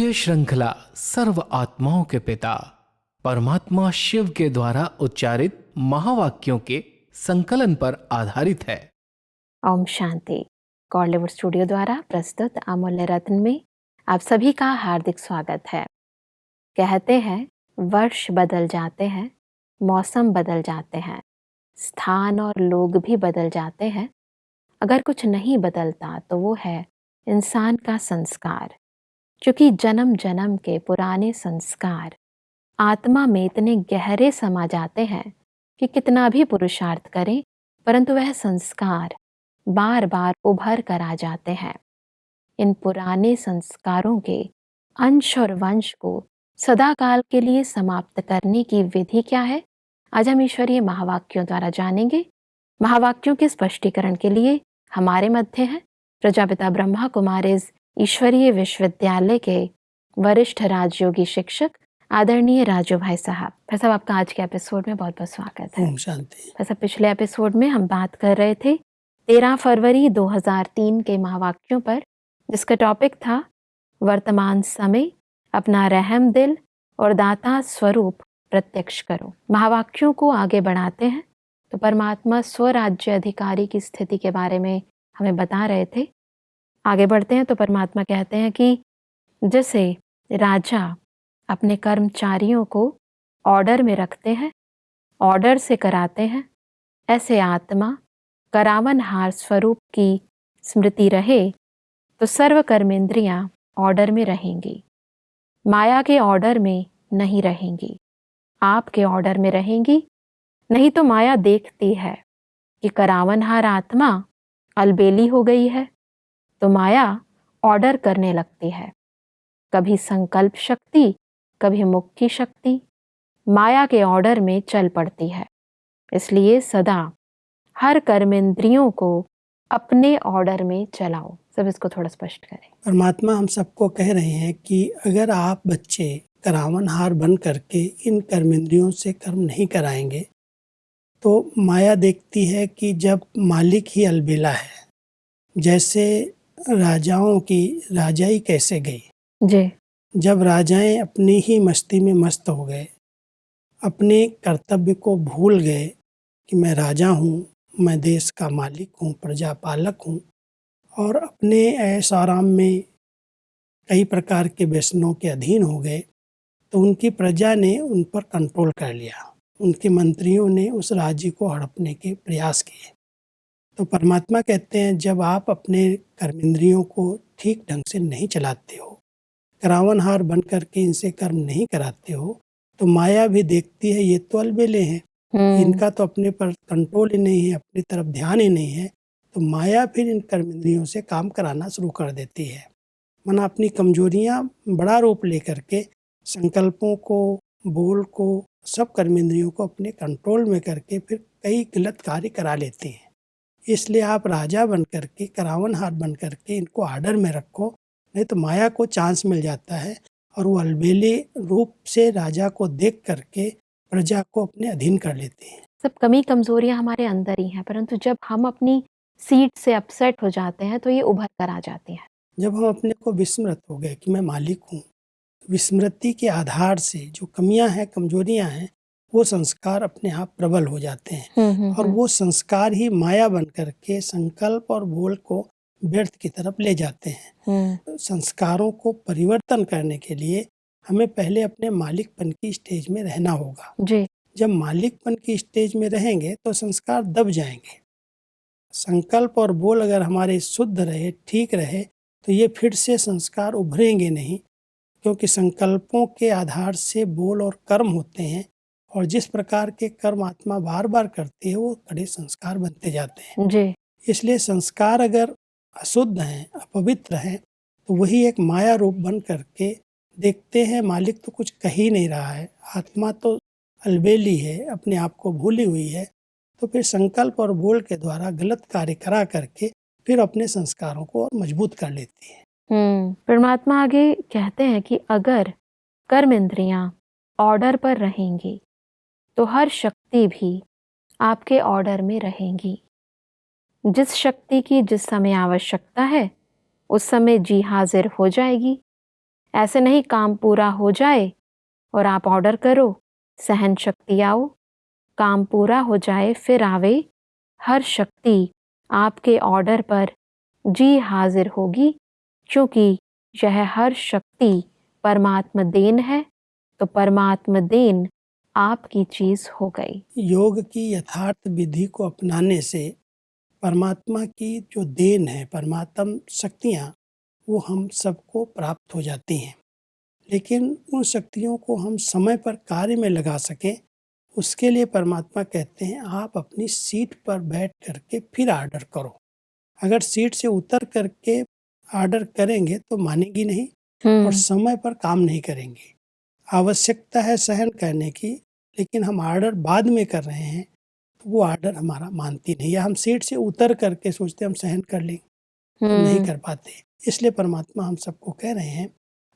ये श्रृंखला सर्व आत्माओं के पिता परमात्मा शिव के द्वारा उच्चारित महावाक्यों के संकलन पर आधारित है। ओम शांति। गॉडलिवुड स्टूडियो द्वारा प्रस्तुत अमूल्य रत्न में आप सभी का हार्दिक स्वागत है। कहते हैं वर्ष बदल जाते हैं, मौसम बदल जाते हैं, स्थान और लोग भी बदल जाते हैं। अगर कुछ नहीं बदलता तो वो है इंसान का संस्कार, क्योंकि जन्म जन्म के पुराने संस्कार आत्मा में इतने गहरे समा जाते हैं कि कितना भी पुरुषार्थ करें परंतु वह संस्कार बार बार उभर कर आ जाते हैं। इन पुराने संस्कारों के अंश और वंश को सदाकाल के लिए समाप्त करने की विधि क्या है, आज हम ईश्वरीय महावाक्यों द्वारा जानेंगे। महावाक्यों के स्पष्टीकरण के लिए हमारे मध्य हैं प्रजापिता ब्रह्मा कुमारीज ईश्वरीय विश्वविद्यालय के वरिष्ठ राजयोगी शिक्षक आदरणीय राजू भाई साहब। भाई साहब, आपका आज के एपिसोड में बहुत बहुत स्वागत है। ओम शांति। भाई साहब, पिछले एपिसोड में हम बात कर रहे थे 13 फरवरी 2003 के महावाक्यों पर, जिसका टॉपिक था वर्तमान समय, अपना रहम दिल और दाता स्वरूप प्रत्यक्ष करो। महावाक्यों को आगे बढ़ाते हैं तो परमात्मा स्वराज्य अधिकारी की स्थिति के बारे में हमें बता रहे थे। आगे बढ़ते हैं तो परमात्मा कहते हैं कि जैसे राजा अपने कर्मचारियों को ऑर्डर में रखते हैं, ऑर्डर से कराते हैं, ऐसे आत्मा करावनहार स्वरूप की स्मृति रहे तो सर्व कर्मेंद्रियां ऑर्डर में रहेंगी, माया के ऑर्डर में नहीं रहेंगी, आपके ऑर्डर में रहेंगी। नहीं तो माया देखती है कि करावनहार आत्मा अलबेली हो गई है तो माया ऑर्डर करने लगती है, कभी संकल्प शक्ति, कभी मुक्ति शक्ति माया के ऑर्डर में चल पड़ती है। इसलिए सदा हर कर्मेंद्रियों को अपने ऑर्डर में चलाओ। सब इसको थोड़ा स्पष्ट करें। परमात्मा हम सबको कह रहे हैं कि अगर आप बच्चे करावनहार बन करके इन कर्मेंद्रियों से कर्म नहीं कराएंगे तो माया देखती है कि जब मालिक ही अलबेला है, जैसे राजाओं की राजाई कैसे गई जी। जब राजाएं अपनी ही मस्ती में मस्त हो गए, अपने कर्तव्य को भूल गए कि मैं राजा हूँ, मैं देश का मालिक हूँ, प्रजा पालक हूँ, और अपने ऐश आराम में कई प्रकार के व्यसनों के अधीन हो गए, तो उनकी प्रजा ने उन पर कंट्रोल कर लिया। उनके मंत्रियों ने उस राज्य को हड़पने के प्रयास किए। तो परमात्मा कहते हैं जब आप अपने कर्मेंद्रियों को ठीक ढंग से नहीं चलाते हो, करावनहार बन करके इनसे कर्म नहीं कराते हो, तो माया भी देखती है ये तो अलबेले हैं, इनका तो अपने पर कंट्रोल ही नहीं है, अपनी तरफ ध्यान ही नहीं है। तो माया फिर इन कर्मेंद्रियों से काम कराना शुरू कर देती है। मना अपनी कमजोरियां बड़ा रूप लेकर के संकल्पों को, बोल को, सब कर्मेंद्रियों को अपने कंट्रोल में करके फिर कई गलत कार्य करा लेते हैं। इसलिए आप राजा बन करके, करावनहार बन करके इनको आर्डर में रखो, नहीं तो माया को चांस मिल जाता है और वो अलबेले रूप से राजा को देख करके प्रजा को अपने अधीन कर लेते हैं। सब कमी कमजोरियां हमारे अंदर ही हैं, परंतु जब हम अपनी सीट से अपसेट हो जाते हैं तो ये उभर कर आ जाती हैं। जब हम अपने को विस्मृत हो गए कि मैं मालिक हूँ, विस्मृति के आधार से जो कमियां हैं, कमजोरियां हैं, वो संस्कार अपने आप प्रबल हो जाते हैं और वो संस्कार ही माया बन करके संकल्प और बोल को व्यर्थ की तरफ ले जाते हैं। तो संस्कारों को परिवर्तन करने के लिए हमें पहले अपने मालिकपन की स्टेज में रहना होगा जी। जब मालिकपन की स्टेज में रहेंगे तो संस्कार दब जाएंगे। संकल्प और बोल अगर हमारे शुद्ध रहे, ठीक रहे, तो ये फिर से संस्कार उभरेंगे नहीं, क्योंकि संकल्पों के आधार से बोल और कर्म होते हैं और जिस प्रकार के कर्म आत्मा बार बार करती है वो कड़े संस्कार बनते जाते हैं। जी। इसलिए संस्कार अगर अशुद्ध हैं, अपवित्र हैं, तो वही एक माया रूप बन करके देखते हैं मालिक तो कुछ कह ही नहीं रहा है, आत्मा तो अलबेली है, अपने आप को भूली हुई है, तो फिर संकल्प और बोल के द्वारा गलत कार्य करा करके फिर अपने संस्कारों को और मजबूत कर लेती है। परमात्मा आगे कहते हैं कि अगर कर्म इंद्रियां ऑर्डर पर रहेंगी तो हर शक्ति भी आपके ऑर्डर में रहेंगी। जिस शक्ति की जिस समय आवश्यकता है उस समय जी हाजिर हो जाएगी। ऐसे नहीं काम पूरा हो जाए और आप ऑर्डर करो, सहन शक्ति आओ, काम पूरा हो जाए फिर आवे, हर शक्ति आपके ऑर्डर पर जी हाजिर होगी, क्योंकि यह हर शक्ति परमात्मा देन है, तो परमात्मा देन आपकी चीज हो गई। योग की यथार्थ विधि को अपनाने से परमात्मा की जो देन है, परमात्म शक्तियाँ, वो हम सबको प्राप्त हो जाती हैं। लेकिन उन शक्तियों को हम समय पर कार्य में लगा सकें, उसके लिए परमात्मा कहते हैं आप अपनी सीट पर बैठ करके फिर ऑर्डर करो। अगर सीट से उतर करके ऑर्डर करेंगे तो मानेगी नहीं और समय पर काम नहीं करेंगे। आवश्यकता है सहन करने की, लेकिन हम ऑर्डर बाद में कर रहे हैं तो वो ऑर्डर हमारा मानती नहीं, या हम सीट से उतर करके सोचते हम सहन कर लेंगे, हम नहीं कर पाते। इसलिए परमात्मा हम सबको कह रहे हैं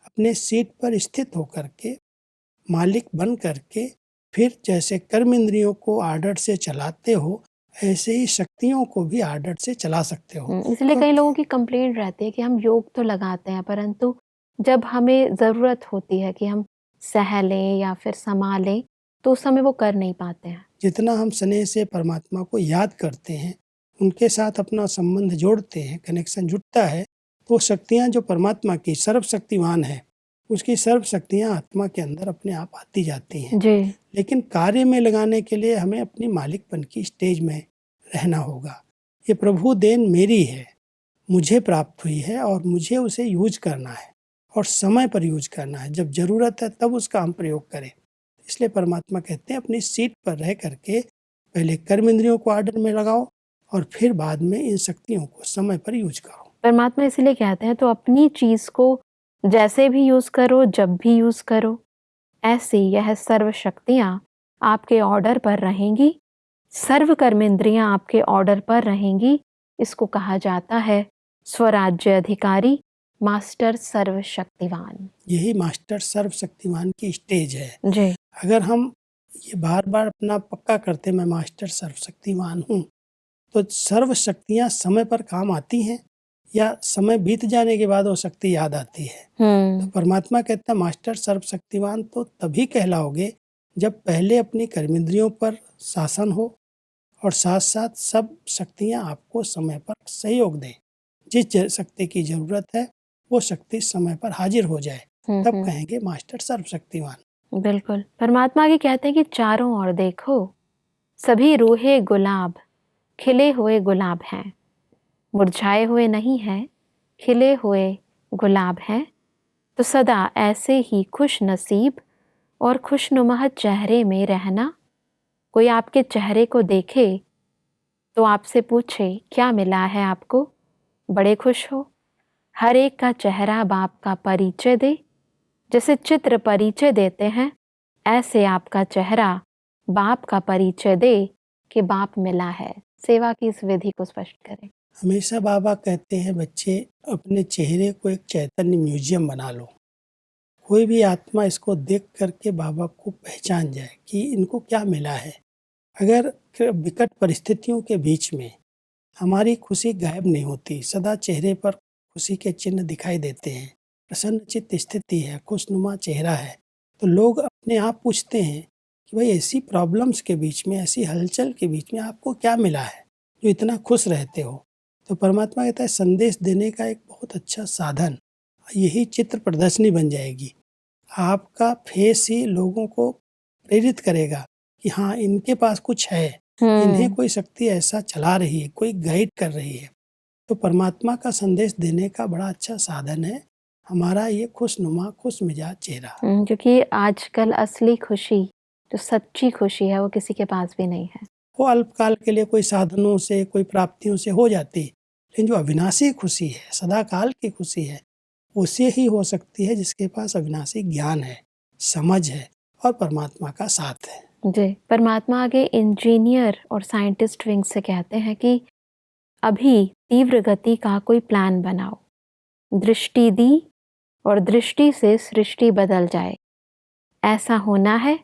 अपने सीट पर स्थित होकर के, मालिक बन करके, फिर जैसे कर्म इंद्रियों को ऑर्डर से चलाते हो, ऐसे ही शक्तियों को भी ऑर्डर से चला सकते हो। इसलिए तो कई लोगों की कंप्लेंट रहती है कि हम योग तो लगाते हैं, परंतु जब हमें ज़रूरत होती है कि हम सह लें या फिर संभाल लें, तो उस समय वो कर नहीं पाते हैं। जितना हम स्नेह से परमात्मा को याद करते हैं, उनके साथ अपना संबंध जोड़ते हैं, कनेक्शन जुड़ता है, तो शक्तियाँ जो परमात्मा की सर्वशक्तिवान है, उसकी सर्व शक्तियाँ आत्मा के अंदर अपने आप आती जाती हैं। जी। लेकिन कार्य में लगाने के लिए हमें अपनी मालिकपन की स्टेज में रहना होगा। ये प्रभु देन मेरी है, मुझे प्राप्त हुई है और मुझे उसे यूज करना है और समय पर यूज करना है। जब ज़रूरत है तब उसका हम प्रयोग करें। इसलिए परमात्मा कहते हैं अपनी सीट पर रह करके पहले कर्म इंद्रियों को ऑर्डर में लगाओ और फिर बाद में इन शक्तियों को समय पर यूज करो। परमात्मा इसीलिए कहते हैं तो अपनी चीज को जैसे भी यूज करो, जब भी यूज करो, ऐसी यह सर्व शक्तियां आपके ऑर्डर पर रहेंगी, सर्व कर्मेंद्रियां आपके ऑर्डर पर रहेंगी। इसको कहा जाता है स्वराज्य अधिकारी, मास्टर सर्वशक्तिवान। यही मास्टर सर्वशक्तिमान की स्टेज है। जी। अगर हम ये बार बार अपना पक्का करते मैं मास्टर सर्वशक्तिमान हूँ, तो सर्व शक्तियाँ समय पर काम आती हैं या समय बीत जाने के बाद वो शक्ति याद आती है। तो परमात्मा कहता है मास्टर सर्वशक्तिवान तो तभी कहलाओगे जब पहले अपनी कर्मेंद्रियों पर शासन हो और साथ साथ सब शक्तियाँ आपको समय पर सहयोग दें। जिस शक्ति की जरूरत है वो शक्ति समय पर हाजिर हो जाए, तब कहेंगे मास्टर सर्वशक्तिवान। बिल्कुल। परमात्मा आगे कहते हैं कि चारों ओर देखो, सभी रूहे गुलाब खिले हुए गुलाब हैं, मुरझाए हुए नहीं हैं, खिले हुए गुलाब हैं। तो सदा ऐसे ही खुश नसीब और खुशनुमा चेहरे में रहना। कोई आपके चेहरे को देखे तो आपसे पूछे क्या मिला है आपको, बड़े खुश हो। हर एक का चेहरा बाप का परिचय दे, जैसे चित्र परिचय देते हैं, ऐसे आपका चेहरा बाप का परिचय दे कि बाप मिला है। सेवा की इस विधि को स्पष्ट करें। हमेशा बाबा कहते हैं बच्चे अपने चेहरे को एक चैतन्य म्यूजियम बना लो। कोई भी आत्मा इसको देख करके बाबा को पहचान जाए कि इनको क्या मिला है। अगर विकट परिस्थितियों के बीच में हमारी खुशी गायब नहीं होती, सदा चेहरे पर खुशी के चिन्ह दिखाई देते हैं, प्रसन्नचित्त स्थिति है, खुशनुमा चेहरा है, तो लोग अपने आप पूछते हैं कि भाई ऐसी प्रॉब्लम्स के बीच में, ऐसी हलचल के बीच में आपको क्या मिला है जो इतना खुश रहते हो। तो परमात्मा कहता है संदेश देने का एक बहुत अच्छा साधन यही चित्र प्रदर्शनी बन जाएगी। आपका फेस ही लोगों को प्रेरित करेगा कि हाँ इनके पास कुछ है, इन्हें कोई शक्ति ऐसा चला रही है, कोई गाइड कर रही है। तो परमात्मा का संदेश देने का बड़ा अच्छा साधन है हमारा ये खुशनुमा खुश मिजाज चेहरा। क्योंकि आजकल असली खुशी, जो सच्ची खुशी है, वो किसी के पास भी नहीं है। वो अल्पकाल के लिए कोई साधनों से, कोई प्राप्तियों से हो जाती, लेकिन जो अविनाशी खुशी है, सदा काल की खुशी है, उसे ही हो सकती है जिसके पास अविनाशी ज्ञान है, समझ है और परमात्मा का साथ है। जी। परमात्मा आगे इंजीनियर और साइंटिस्ट विंग से कहते हैं कि अभी तीव्र गति का कोई प्लान बनाओ, दृष्टि दी और दृष्टि से सृष्टि बदल जाए। ऐसा होना है,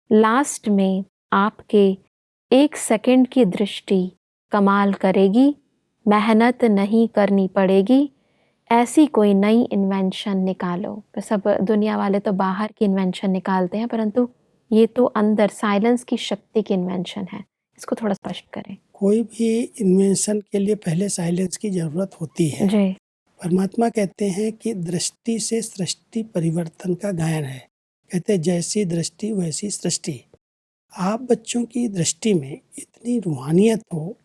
लास्ट में आपके 1 सेकंड की दृष्टि कमाल करेगी, मेहनत नहीं करनी पड़ेगी। ऐसी कोई नई इन्वेंशन निकालो। सब दुनिया वाले तो बाहर की इन्वेंशन निकालते हैं, परंतु ये तो अंदर साइलेंस की शक्ति की इन्वेंशन है। इसको थोड़ा स्पष्ट करें। कोई भी इन्वेंशन के लिए पहले साइलेंस की जरूरत होती है। जी। परमात्मा कहते हैं कि दृष्टि से सृष्टि परिवर्तन का गायन है। कहते हैं जैसी दृष्टि वैसी सृष्टि। आप बच्चों की दृष्टि में इतनी रूहानियत हो,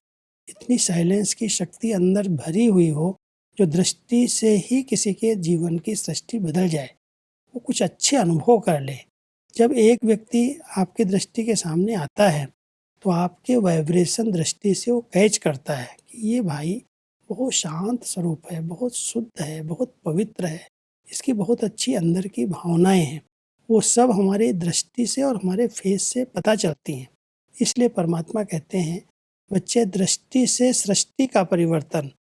इतनी साइलेंस की शक्ति अंदर भरी हुई हो, जो दृष्टि से ही किसी के जीवन की सृष्टि बदल जाए, वो कुछ अच्छे अनुभव कर ले। जब एक व्यक्ति आपकी दृष्टि के सामने आता है तो आपके वाइब्रेशन दृष्टि से वो कैच करता है कि ये भाई बहुत शांत स्वरूप है, बहुत शुद्ध है, बहुत पवित्र है, इसकी बहुत अच्छी अंदर की भावनाएं हैं। वो सब हमारी दृष्टि से और हमारे फेस से पता चलती हैं। इसलिए परमात्मा कहते हैं बच्चे दृष्टि से सृष्टि का परिवर्तन,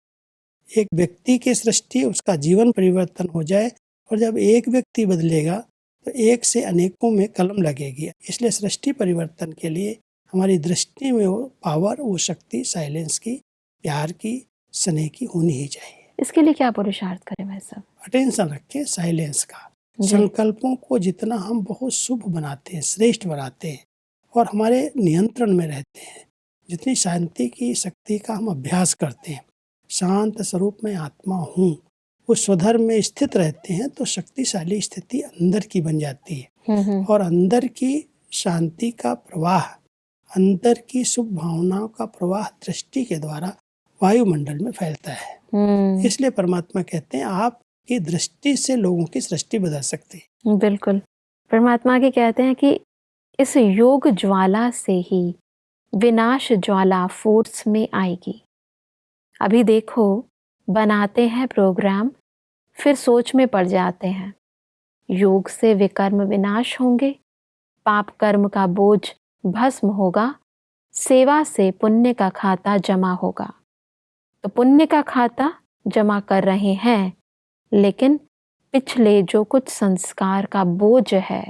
एक व्यक्ति की सृष्टि, उसका जीवन परिवर्तन हो जाए। और जब एक व्यक्ति बदलेगा तो एक से अनेकों में कलम लगेगी। इसलिए सृष्टि परिवर्तन के लिए हमारी दृष्टि में वो पावर, वो शक्ति साइलेंस की, प्यार की, स्नेह की होनी ही चाहिए। इसके लिए क्या पुरुषार्थ करें भाई साहब? अटेंशन रखें साइलेंस का। जी। संकल्पों को जितना हम बहुत शुभ बनाते हैं, श्रेष्ठ बनाते हैं और हमारे नियंत्रण में रहते हैं, जितनी शांति की शक्ति का हम अभ्यास करते हैं, शांत स्वरूप में आत्मा हूँ, उस स्वधर्म में स्थित रहते हैं, तो शक्तिशाली स्थिति अंदर की बन जाती है। और अंदर की शांति का प्रवाह, अंदर की शुभ भावनाओं का प्रवाह दृष्टि के द्वारा वायुमंडल में फैलता है। इसलिए परमात्मा कहते हैं आपकी दृष्टि से लोगों की सृष्टि बदल सकती है। बिल्कुल। परमात्मा के कहते हैं कि इस योग ज्वाला से ही विनाश ज्वाला फोर्स में आएगी। अभी देखो, बनाते हैं प्रोग्राम, फिर सोच में पड़ जाते हैं। योग से विकर्म विनाश होंगे, पाप कर्म का बोझ भस्म होगा, सेवा से पुण्य का खाता जमा होगा। तो पुण्य का खाता जमा कर रहे हैं, लेकिन पिछले जो कुछ संस्कार का बोझ है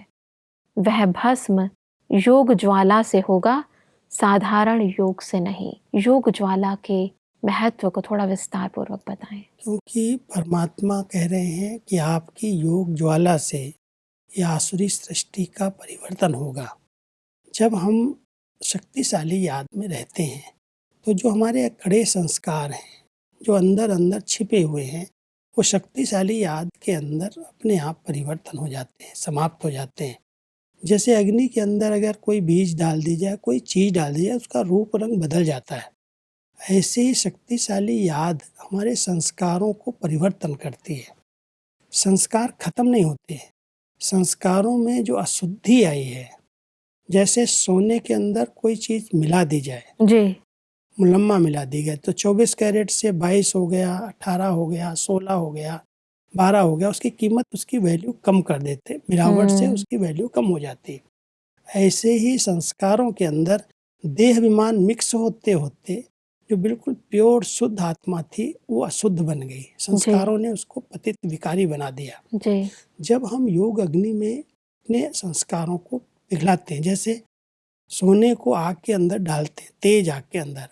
वह भस्म योग ज्वाला से होगा, साधारण योग से नहीं। योग ज्वाला के महत्व को थोड़ा विस्तार पूर्वक बताएं। क्योंकि परमात्मा कह रहे हैं कि आपकी योग ज्वाला से यह आसुरी सृष्टि का परिवर्तन होगा। जब हम शक्तिशाली याद में रहते हैं तो जो हमारे कड़े संस्कार हैं, जो अंदर अंदर छिपे हुए हैं, वो शक्तिशाली याद के अंदर अपने आप परिवर्तन हो जाते हैं, समाप्त हो जाते हैं। जैसे अग्नि के अंदर अगर कोई बीज डाल दी जाए, कोई चीज़ डाल दी जाए, उसका रूप रंग बदल जाता है। ऐसे ही शक्तिशाली याद हमारे संस्कारों को परिवर्तन करती है। संस्कार खत्म नहीं होते, संस्कारों में जो अशुद्धि आई है, जैसे सोने के अंदर कोई चीज़ मिला दी जाए, जी। मुलम्मा मिला दी गई तो 24 कैरेट से 22 हो गया, 18 हो गया, 16 हो गया, 12 हो गया, उसकी कीमत, उसकी वैल्यू कम कर देते, मिलावट से उसकी वैल्यू कम हो जाती। ऐसे ही संस्कारों के अंदर देह विमान मिक्स होते होते जो बिल्कुल प्योर शुद्ध आत्मा थी वो अशुद्ध बन गई। संस्कारों ने उसको पतित विकारी बना दिया। जी। जब हम योग अग्नि में अपने संस्कारों को पिघलाते हैं, जैसे सोने को आग के अंदर डालते हैं, तेज आग के अंदर,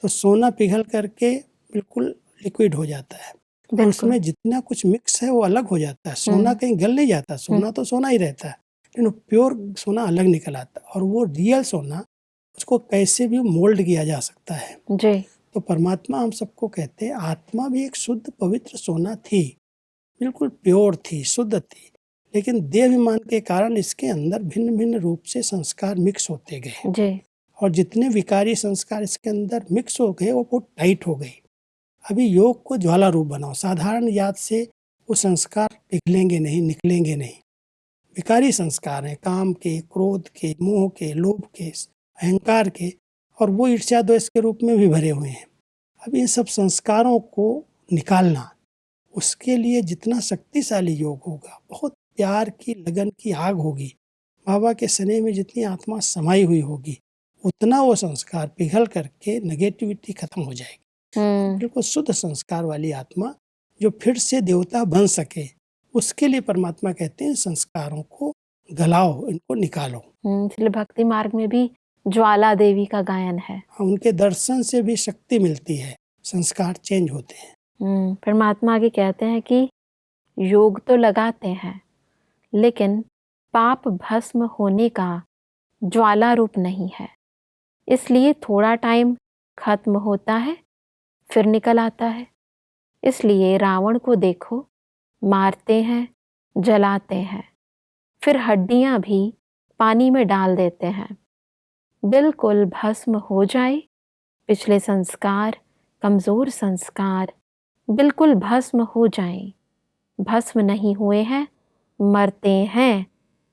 तो सोना पिघल करके बिल्कुल लिक्विड हो जाता है। और उसमें जितना कुछ मिक्स है वो अलग हो जाता है। सोना कहीं गल नहीं जाता, सोना तो सोना ही रहता है, लेकिन प्योर सोना अलग निकल आता है। और वो रियल सोना, उसको कैसे भी मोल्ड किया जा सकता है। जी। तो परमात्मा हम सबको कहते हैं आत्मा भी एक शुद्ध पवित्र सोना थी, बिल्कुल प्योर थी, शुद्ध थी, लेकिन देहाभिमान के कारण इसके अंदर भिन्न भिन्न रूप से संस्कार मिक्स होते गए। जी। और जितने विकारी संस्कार इसके अंदर मिक्स हो गए वो बहुत टाइट हो गई। अभी योग को ज्वाला रूप बनाओ। साधारण याद से वो संस्कार पिघलेंगे नहीं, निकलेंगे नहीं। विकारी संस्कार हैं, काम के, क्रोध के, मोह के, लोभ के, अहंकार के, और वो ईर्ष्या द्वेष के रूप में भी भरे हुए हैं। अब इन सब संस्कारों को निकालना, उसके लिए जितना शक्तिशाली योग होगा, बहुत प्यार की लगन की आग होगी, बाबा के स्नेह में जितनी आत्मा समाई हुई होगी, उतना वो संस्कार पिघल करके नेगेटिविटी खत्म हो जाएगी। बिल्कुल शुद्ध संस्कार वाली आत्मा जो फिर से देवता बन सके, उसके लिए परमात्मा कहते हैं संस्कारों को गलाओ, इनको निकालो। इसलिए भक्ति मार्ग में भी ज्वाला देवी का गायन है। उनके दर्शन से भी शक्ति मिलती है, संस्कार चेंज होते हैं। परमात्मा आगे कहते हैं कि योग तो लगाते हैं, लेकिन पाप भस्म होने का ज्वाला रूप नहीं है। इसलिए थोड़ा टाइम खत्म होता है, फिर निकल आता है। इसलिए रावण को देखो, मारते हैं, जलाते हैं, फिर हड्डियां भी पानी में डाल देते हैं। बिल्कुल भस्म हो जाए पिछले संस्कार, कमजोर संस्कार बिल्कुल भस्म हो जाएं। भस्म नहीं हुए हैं, मरते हैं,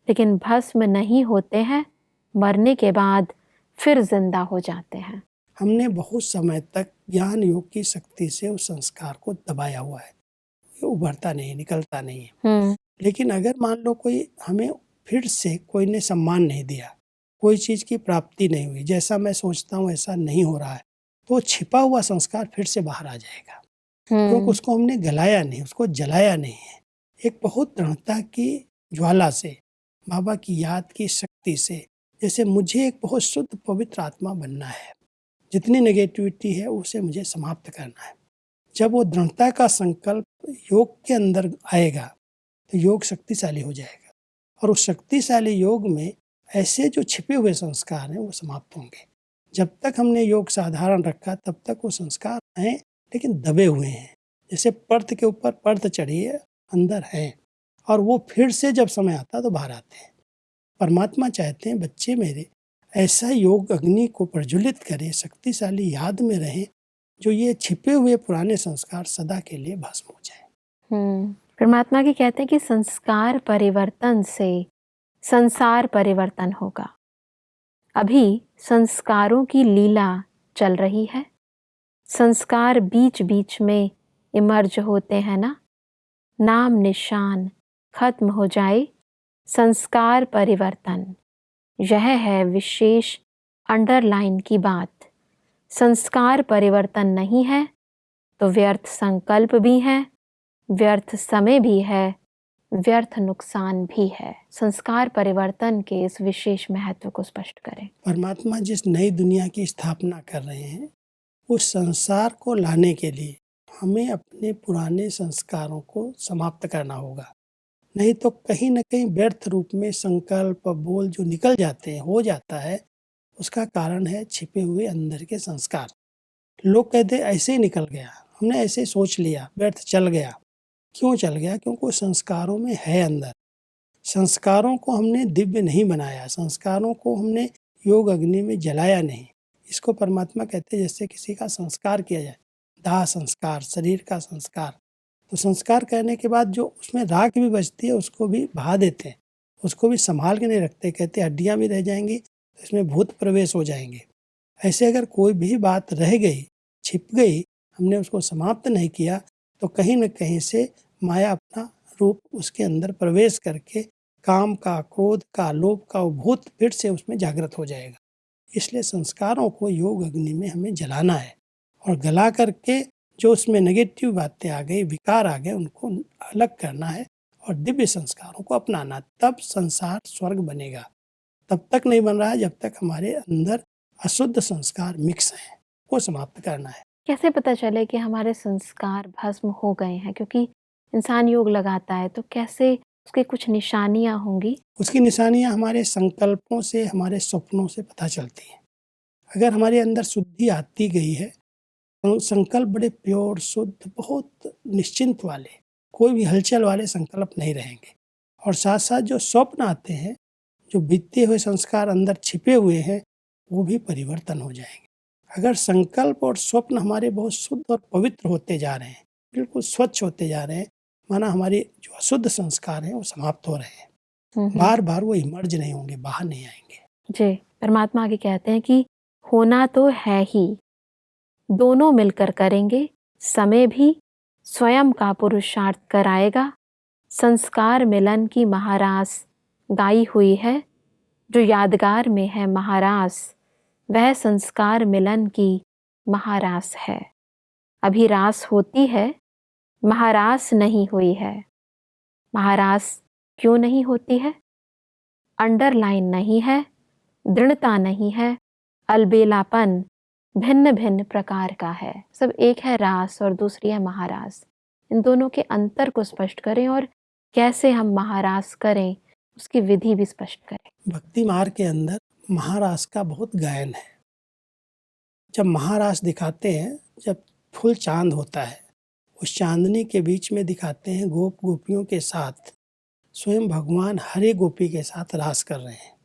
लेकिन भस्म नहीं होते हैं, मरने के बाद फिर जिंदा हो जाते हैं। हमने बहुत समय तक ज्ञान योग की शक्ति से उस संस्कार को दबाया हुआ है, ये उभरता नहीं, निकलता नहीं है। लेकिन अगर मान लो कोई हमें फिर से कोई ने सम्मान नहीं दिया, कोई चीज़ की प्राप्ति नहीं हुई, जैसा मैं सोचता हूँ ऐसा नहीं हो रहा है, तो छिपा हुआ संस्कार फिर से बाहर आ जाएगा, क्योंकि उसको हमने गलाया नहीं, उसको जलाया नहीं है। एक बहुत दृढ़ता की ज्वाला से, बाबा की याद की शक्ति से, जैसे मुझे एक बहुत शुद्ध पवित्र आत्मा बनना है, जितनी नेगेटिविटी है उसे मुझे समाप्त करना है। जब वो दृढ़ता का संकल्प योग के अंदर आएगा तो योग शक्तिशाली हो जाएगा, और उस शक्तिशाली योग में ऐसे जो छिपे हुए संस्कार हैं वो समाप्त होंगे। जब तक हमने योग साधारण रखा तब तक वो संस्कार हैं, लेकिन दबे हुए हैं, जैसे पर्त के ऊपर पर्त चढ़ी है, अंदर है, और वो फिर से जब समय आता तो बाहर आते हैं। परमात्मा चाहते हैं बच्चे मेरे ऐसा योग अग्नि को प्रज्वलित करें, शक्तिशाली याद में रहें, जो ये छिपे हुए पुराने संस्कार सदा के लिए भस्म हो जाए। परमात्मा की कहते हैं कि संस्कार परिवर्तन से संसार परिवर्तन होगा। अभी संस्कारों की लीला चल रही है। संस्कार बीच बीच में इमर्ज होते हैं ना, नाम निशान खत्म हो जाए, संस्कार परिवर्तन, यह है विशेष अंडरलाइन की बात। संस्कार परिवर्तन नहीं है तो व्यर्थ संकल्प भी है, व्यर्थ समय भी है, व्यर्थ नुकसान भी है। संस्कार परिवर्तन के इस विशेष महत्व को स्पष्ट करें। परमात्मा जिस नई दुनिया की स्थापना कर रहे हैं, उस संसार को लाने के लिए हमें अपने पुराने संस्कारों को समाप्त करना होगा। नहीं तो कहीं न कहीं व्यर्थ रूप में संकल्प बोल जो निकल जाते हैं, हो जाता है, उसका कारण है छिपे हुए अंदर के संस्कार। लोग कहते ऐसे ही निकल गया, हमने ऐसे सोच लिया, व्यर्थ चल गया। क्यों चल गया? क्योंकि संस्कारों में है अंदर। संस्कारों को हमने दिव्य नहीं बनाया, संस्कारों को हमने योग अग्नि में जलाया नहीं। इसको परमात्मा कहते हैं जैसे किसी का संस्कार किया जाए, दाह संस्कार, शरीर का संस्कार। तो संस्कार करने के बाद जो उसमें राख भी बचती है उसको भी बहा देते हैं, उसको भी संभाल के नहीं रखते, कहते हड्डियाँ भी रह जाएंगी तो इसमें भूत प्रवेश हो जाएंगे। ऐसे अगर कोई भी बात रह गई, छिप गई, हमने उसको समाप्त नहीं किया, तो कहीं न कहीं से माया अपना रूप उसके अंदर प्रवेश करके काम का, क्रोध का, लोभ का वो भूत फिर से उसमें जागृत हो जाएगा। इसलिए संस्कारों को योग अग्नि में हमें जलाना है, और गला करके जो उसमें नेगेटिव बातें आ गई, विकार आ गए, उनको अलग करना है और दिव्य संस्कारों को अपनाना। तब संसार स्वर्ग बनेगा। तब तक नहीं बन रहा है जब तक हमारे अंदर अशुद्ध संस्कार मिक्स हैं, को समाप्त करना है। कैसे पता चले कि हमारे संस्कार भस्म हो गए हैं? क्योंकि इंसान योग लगाता है तो कैसे उसकी कुछ निशानियां होंगी? उसकी निशानियां हमारे संकल्पों से, हमारे सपनों से पता चलती हैं। अगर हमारे अंदर शुद्धि आती गई है, तो संकल्प बड़े प्योर, शुद्ध, बहुत निश्चिंत वाले, कोई भी हलचल वाले संकल्प नहीं रहेंगे। और साथ साथ जो स्वप्न आते हैं, जो बीते हुए संस्कार अंदर छिपे हुए हैं, वो भी परिवर्तन हो जाएंगे। अगर संकल्प और स्वप्न हमारे बहुत शुद्ध और पवित्र होते जा रहे हैं, बिल्कुल स्वच्छ होते जा रहे हैं, माना हमारे जो अशुद्ध संस्कार हैं वो समाप्त हो रहे हैं, बार बार वो इमर्ज नहीं होंगे, बाहर नहीं आएंगे। जी, परमात्मा आगे कहते हैं कि होना तो है ही, दोनों मिलकर करेंगे, समय भी स्वयं का पुरुषार्थ कराएगा। संस्कार मिलन की महारास गाई हुई है, जो यादगार में है महारास, वह संस्कार मिलन की महारास है। अभी रास होती है, महारास नहीं हुई है। महारास क्यों नहीं होती है? अंडरलाइन नहीं है, दृढ़ता नहीं है, अलबेलापन, भिन्न भिन्न प्रकार का है। सब एक है रास और दूसरी है महारास। इन दोनों के अंतर को स्पष्ट करें और कैसे हम महारास करें उसकी विधि भी स्पष्ट करें। भक्ति मार्ग के अंदर महारास का बहुत गायन है। जब महारास दिखाते हैं, जब फुल चांद होता है, उस चांदनी के बीच में दिखाते हैं गोप गोपियों के साथ स्वयं भगवान हरे गोपी के साथ रास कर रहे हैं।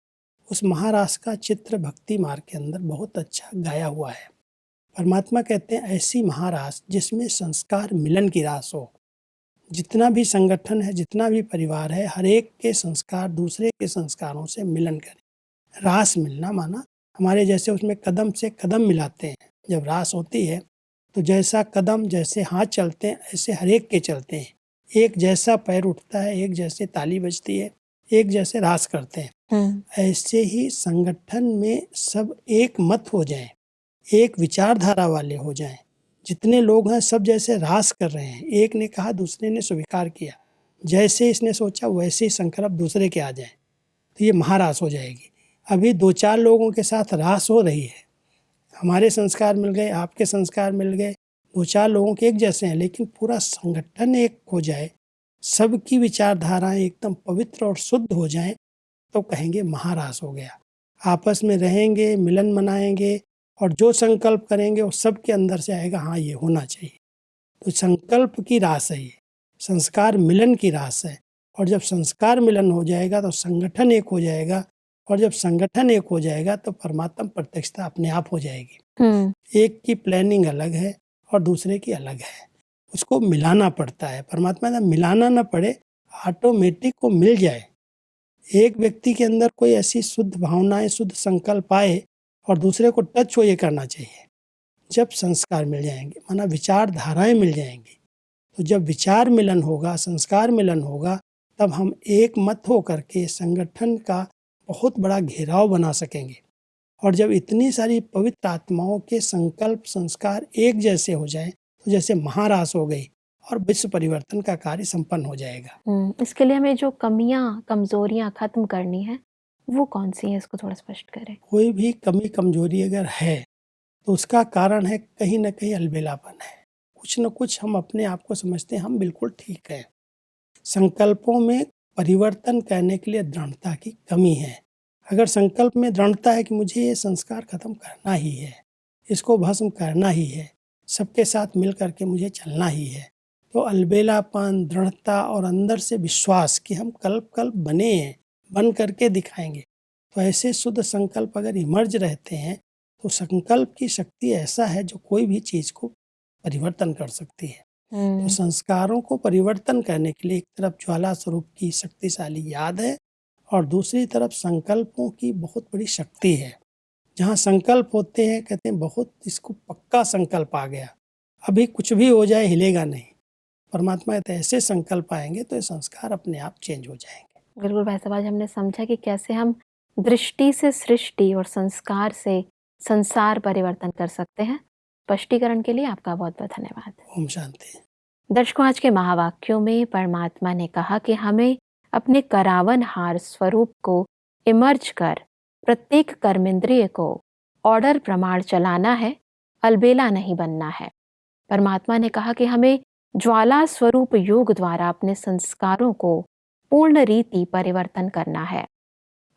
उस महारास का चित्र भक्ति मार्ग के अंदर बहुत अच्छा गाया हुआ है। परमात्मा कहते हैं ऐसी महारास जिसमें संस्कार मिलन की रास हो। जितना भी संगठन है, जितना भी परिवार है, हर एक के संस्कार दूसरे के संस्कारों से मिलन करें। रास मिलना माना हमारे जैसे उसमें कदम से कदम मिलाते हैं। जब रास होती है तो जैसा कदम, जैसे हाथ चलते हैं, ऐसे हर एक के चलते हैं। एक जैसा पैर उठता है, एक जैसे ताली बजती है, एक जैसे रास करते हैं। ऐसे ही संगठन में सब एक मत हो जाएं, एक विचारधारा वाले हो जाएं। जितने लोग हैं सब जैसे रास कर रहे हैं। एक ने कहा, दूसरे ने स्वीकार किया, जैसे इसने सोचा वैसे ही संकल्प दूसरे के आ जाए तो ये महारास हो जाएगी। अभी 2-4 लोगों के साथ रास हो रही है। हमारे संस्कार मिल गए, आपके संस्कार मिल गए, 2-4 लोगों के एक जैसे हैं, लेकिन पूरा संगठन एक हो जाए, सबकी विचारधाराएं एकदम पवित्र और शुद्ध हो जाएं, तो कहेंगे महारास हो गया। आपस में रहेंगे, मिलन मनाएंगे और जो संकल्प करेंगे वो सबके अंदर से आएगा, हाँ ये होना चाहिए। तो संकल्प की रास है ये, संस्कार मिलन की रास है। और जब संस्कार मिलन हो जाएगा तो संगठन एक हो जाएगा, और जब संगठन एक हो जाएगा तो परमात्मा प्रत्यक्षता अपने आप हो जाएगी। एक की प्लानिंग अलग है और दूसरे की अलग है, उसको मिलाना पड़ता है। परमात्मा ने मिलाना ना पड़े, ऑटोमेटिक को मिल जाए। एक व्यक्ति के अंदर कोई ऐसी शुद्ध भावनाएं, शुद्ध संकल्प आए और दूसरे को टच हो, ये करना चाहिए। जब संस्कार मिल जाएंगे, माना विचारधाराएं मिल जाएंगी, तो जब विचार मिलन होगा, संस्कार मिलन होगा, तब हम एक मत हो करके संगठन का बहुत बड़ा घेराव बना सकेंगे। और जब इतनी सारी पवित्र आत्माओं के संकल्प संस्कार एक जैसे हो जाए तो जैसे महारास हो गई और विश्व परिवर्तन का कार्य संपन्न हो जाएगा। इसके लिए हमें जो कमियां, कमजोरियां खत्म करनी है वो कौन सी है, इसको थोड़ा स्पष्ट करें। कोई भी कमी कमजोरी अगर है तो उसका कारण है कहीं ना कहीं अलबेलापन है। कुछ न कुछ हम अपने आप को समझते हैं हम बिल्कुल ठीक हैं। संकल्पों में परिवर्तन करने के लिए दृढ़ता की कमी है। अगर संकल्प में दृढ़ता है कि मुझे ये संस्कार खत्म करना ही है, इसको भस्म करना ही है, सबके साथ मिल करके मुझे चलना ही है, तो अलबेलापन, दृढ़ता और अंदर से विश्वास कि हम कल्प बने हैं, बन करके दिखाएंगे, तो ऐसे शुद्ध संकल्प अगर इमर्ज रहते हैं तो संकल्प की शक्ति ऐसा है जो कोई भी चीज़ को परिवर्तन कर सकती है। तो संस्कारों को परिवर्तन करने के लिए एक तरफ ज्वाला स्वरूप की शक्तिशाली याद है और दूसरी तरफ संकल्पों की बहुत बड़ी शक्ति है। जहाँ संकल्प होते हैं, कहते हैं बहुत इसको पक्का संकल्प आ गया, अभी कुछ भी हो जाए हिलेगा नहीं। परमात्मा ऐसे संकल्प आएंगे तो ये संस्कार अपने आप चेंज हो जाएंगे। बिल्कुल भाई साहब, आज हमने समझा कि कैसे हम दृष्टि से सृष्टि और संस्कार से संसार परिवर्तन कर सकते हैं। स्पष्टीकरण के लिए आपका बहुत बहुत धन्यवाद। ओम शांति। दर्शकों, आज के महावाक्यों में परमात्मा ने कहा कि हमें अपने करावनहार स्वरूप को इमर्ज कर प्रत्येक कर्मेंद्रिय को ऑर्डर प्रमाण चलाना है, अलबेला नहीं बनना है। परमात्मा ने कहा कि हमें ज्वाला स्वरूप योग द्वारा अपने संस्कारों को पूर्ण रीति परिवर्तन करना है।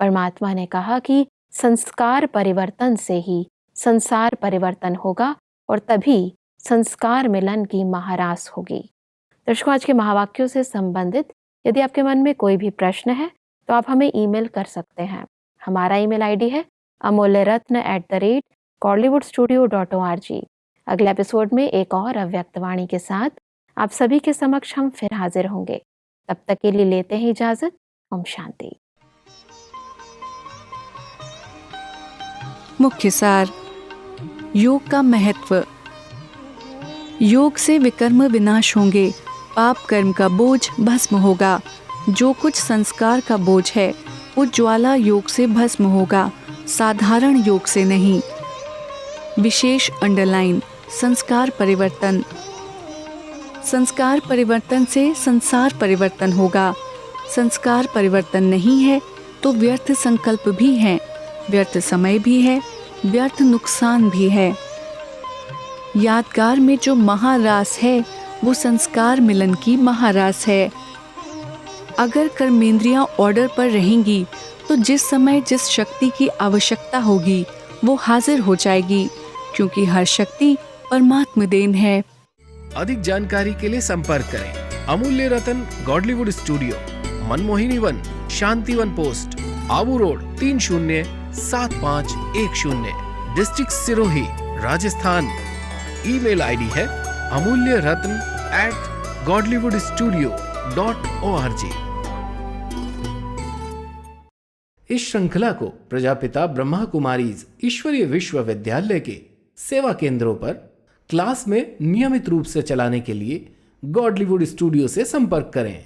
परमात्मा ने कहा कि संस्कार परिवर्तन से ही संसार परिवर्तन होगा और तभी संस्कार मिलन की महारास होगी। दर्शकों, आज के महावाक्यों से संबंधित यदि आपके मन में कोई भी प्रश्न है तो आप हमें ईमेल कर सकते हैं। हमारा ईमेल आईडी है amolyaratna@kollywoodstudio.org। अगले एपिसोड में एक और अव्यक्त वाणी के साथ आप सभी के समक्ष हम फिर हाजिर होंगे। तब तक के लिए लेते हैं इजाजत। ओम शांति। मुख्य सार, योग का महत्व। योग से विकर्म विनाश होंगे, पाप कर्म का बोझ भस्म होगा। जो कुछ संस्कार का बोझ है वो ज्वाला योग से भस्म होगा, साधारण योग से नहीं। विशेष अंडरलाइन, संस्कार परिवर्तन। संस्कार परिवर्तन से संसार परिवर्तन होगा। संस्कार परिवर्तन नहीं है तो व्यर्थ संकल्प भी हैं, व्यर्थ समय भी है, व्यर्थ नुकसान भी है। यादगार में जो महारास है वो संस्कार मिलन की महारास है। अगर कर्मेंद्रियां ऑर्डर पर रहेंगी तो जिस समय जिस शक्ति की आवश्यकता होगी वो हाजिर हो जाएगी, क्योंकि हर शक्ति परमात्म देन है। अधिक जानकारी के लिए संपर्क करें Amulya Ratan Godlywood studio, Manmohini Van, Shantivan post, Abu road 307510, district Sirohi, Rajasthan. Email ID है amulyaratn@godlywoodstudio.org। इस श्रृंखला को प्रजापिता ब्रह्मा कुमारीज ईश्वरीय विश्वविद्यालय के सेवा केंद्रों पर क्लास में नियमित रूप से चलाने के लिए गॉडलीवुड स्टूडियो से संपर्क करें।